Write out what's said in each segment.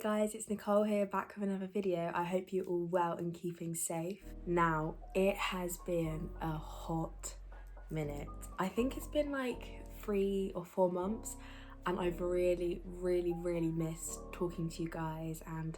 guys, it's Nicole here, back with another video. I hope you're all well and keeping safe. Now, it has been a hot minute. I think it's been like 3 or 4 months, and I've really missed talking to you guys and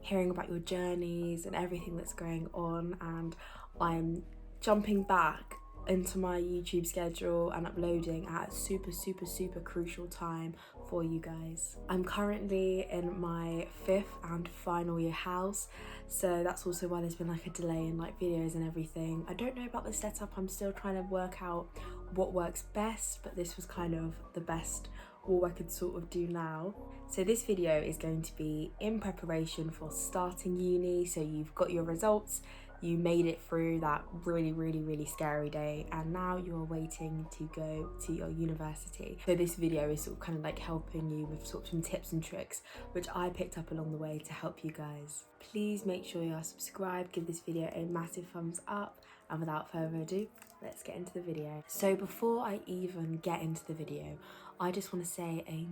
hearing about your journeys and everything that's going on. And I'm jumping back into my YouTube schedule and uploading at a super crucial time for you guys. I'm currently in my 5th and final year house, so that's also why there's been like a delay in like videos and everything. I don't know about the setup, I'm still trying to work out what works best, but this was kind of the best all I could sort of do now. So this video is going to be in preparation for starting uni. So you've got your results, you made it through that really scary day, and now you're waiting to go to your university. So this video is sort of kind of like helping you with sort of some tips and tricks which I picked up along the way to help you guys. Please make sure you are subscribed, give this video a massive thumbs up, and without further ado, let's get into the video. So before I even get into the video, I just want to say a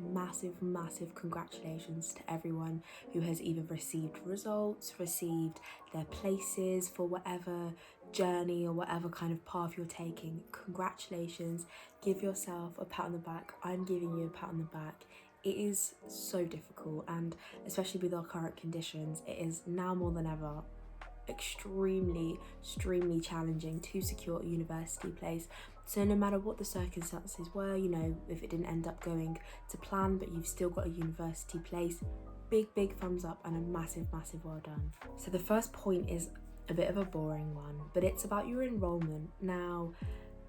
massive congratulations to everyone who has either received results, received their places for whatever journey or whatever kind of path you're taking. Congratulations, give yourself a pat on the back. I'm giving you a pat on the back. It is so difficult, and especially with our current conditions, it is now more than ever extremely challenging to secure a university place. So no matter what the circumstances were, you know, if it didn't end up going to plan but you've still got a university place, big thumbs up and a massive well done. So the first point is a bit of a boring one, but it's about your enrollment. Now,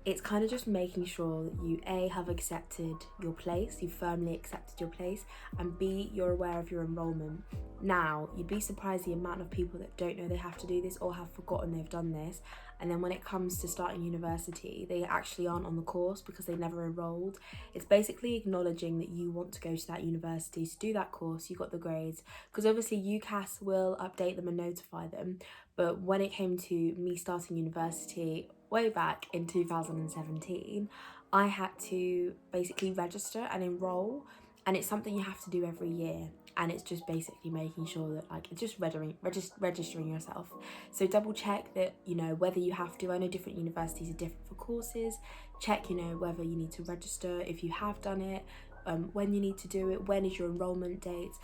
it's kind of just making sure that you A, have accepted your place, you firmly accepted your place, and B, you're aware of your enrollment. Now, you'd be surprised the amount of people that don't know they have to do this or have forgotten they've done this, and then when it comes to starting university, they actually aren't on the course because they never enrolled. It's basically acknowledging that you want to go to that university to do that course, you got the grades, because obviously UCAS will update them and notify them, but when it came to me starting university, way back in 2017, I had to basically register and enroll, and it's something you have to do every year, and it's just basically making sure that like it's just registering yourself. So double check that, you know, whether you have to. I know different universities are different for courses. Check, you know, whether you need to register, if you have done it, when you need to do it, when is your enrollment date.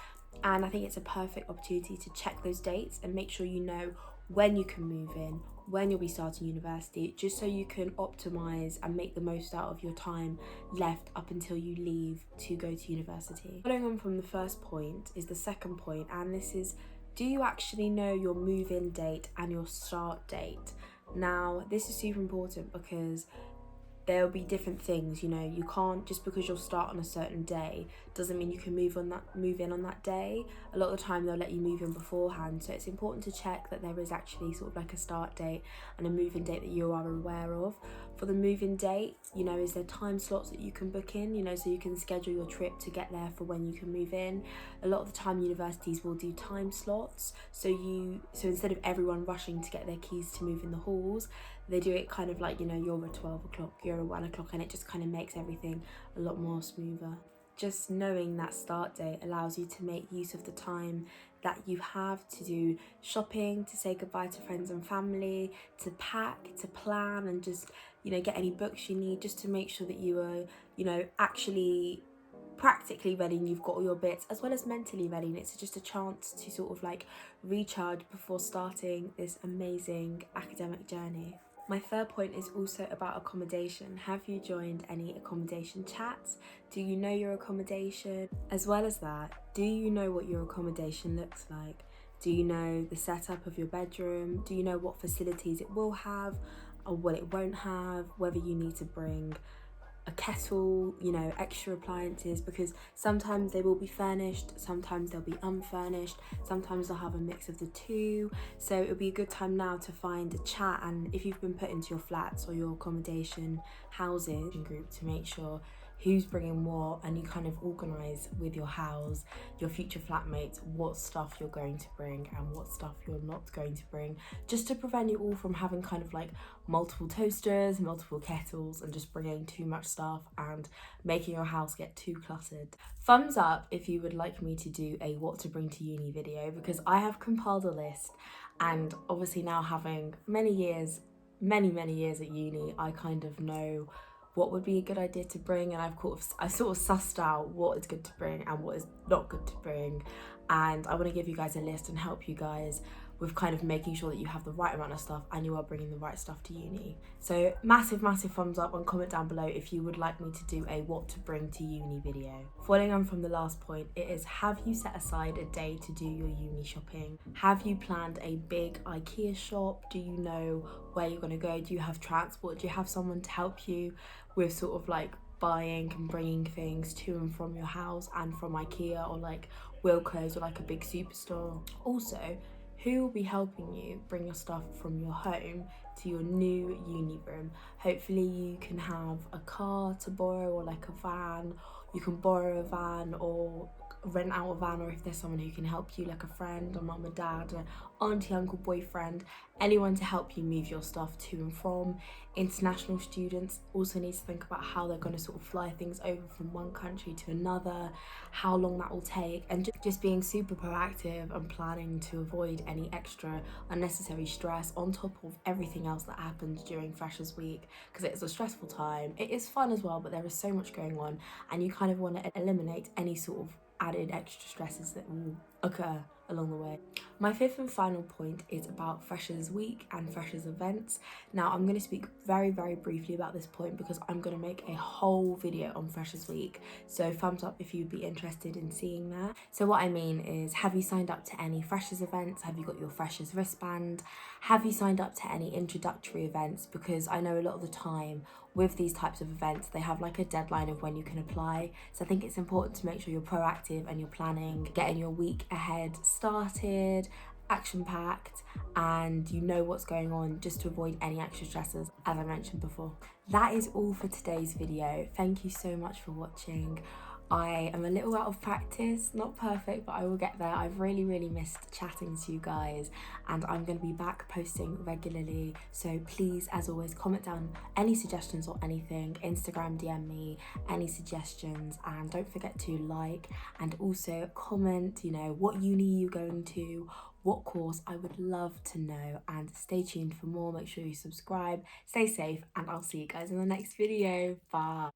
And I think it's a perfect opportunity to check those dates and make sure you know when you can move in, when you'll be starting university, just so you can optimize and make the most out of your time left up until you leave to go to university. Following on from the first point is the second point, and this is, do you actually know your move-in date and your start date? Now, this is super important because there'll be different things, you know, you can't, just because you'll start on a certain day doesn't mean you can move in on that day. A lot of the time they'll let you move in beforehand, so it's important to check that there is actually sort of like a start date and a move-in date that you are aware of. For the move-in date, you know, is there time slots that you can book in, you know, so you can schedule your trip to get there for when you can move in. A lot of the time universities will do time slots, so instead of everyone rushing to get their keys to move in the halls, they do it kind of like, you know, you're at 12 o'clock, you're at 1 o'clock, and it just kind of makes everything a lot more smoother. Just knowing that start date allows you to make use of the time that you have to do shopping, to say goodbye to friends and family, to pack, to plan, and just, you know, get any books you need, just to make sure that you are, you know, actually practically ready and you've got all your bits, as well as mentally ready. And it's just a chance to sort of like recharge before starting this amazing academic journey. My third point is also about accommodation. Have you joined any accommodation chats? Do you know your accommodation? As well as that, do you know what your accommodation looks like? Do you know the setup of your bedroom? Do you know what facilities it will have or what it won't have? Whether you need to bring a kettle, you know, extra appliances, because sometimes they will be furnished, sometimes they'll be unfurnished, sometimes they'll have a mix of the two. So it'll be a good time now to find a chat, and if you've been put into your flats or your accommodation houses group, to make sure who's bringing what, and you kind of organise with your house, your future flatmates, what stuff you're going to bring and what stuff you're not going to bring, just to prevent you all from having kind of like multiple toasters, multiple kettles, and just bringing too much stuff and making your house get too cluttered. Thumbs up if you would like me to do a what to bring to uni video, because I have compiled a list, and obviously now having many years at uni, I kind of know what would be a good idea to bring, and I sort of sussed out what is good to bring and what is not good to bring, and I want to give you guys a list and help you guys with kind of making sure that you have the right amount of stuff and you are bringing the right stuff to uni. So massive thumbs up and comment down below if you would like me to do a what to bring to uni video. Following on from the last point, it is, have you set aside a day to do your uni shopping? Have you planned a big IKEA shop? Do you know where you're going to go? Do you have transport? Do you have someone to help you with sort of like buying and bringing things to and from your house and from IKEA or like Wilko's or like a big superstore? Also, who will be helping you bring your stuff from your home to your new uni room? Hopefully you can have a car to borrow or like a van. You can borrow a van or rent out a van, or if there's someone who can help you, like a friend, a mum, a dad, an auntie, uncle, boyfriend, anyone to help you move your stuff to and from. International students also need to think about how they're going to sort of fly things over from one country to another, how long that will take, and just being super proactive and planning to avoid any extra unnecessary stress on top of everything else that happens during Freshers Week, because it's a stressful time. It is fun as well, but there is so much going on, and you kind of want to eliminate any sort of added extra stresses that will occur along the way. My fifth and final point is about Freshers Week and Freshers events. Now I'm going to speak very briefly about this point because I'm going to make a whole video on Freshers Week, so thumbs up if you'd be interested in seeing that. So what I mean is, have you signed up to any Freshers events? Have you got your Freshers wristband? Have you signed up to any introductory events? Because I know a lot of the time with these types of events, they have like a deadline of when you can apply. So I think it's important to make sure you're proactive and you're planning, getting your week ahead started, action-packed, and you know what's going on, just to avoid any extra stresses, as I mentioned before. That is all for today's video. Thank you so much for watching. I am a little out of practice, not perfect, but I will get there. I've really missed chatting to you guys, and I'm going to be back posting regularly. So please, as always, comment down any suggestions or anything, Instagram DM me any suggestions, and don't forget to like and also comment, you know, what uni you're going to, what course. I would love to know, and stay tuned for more. Make sure you subscribe, stay safe, and I'll see you guys in the next video. Bye.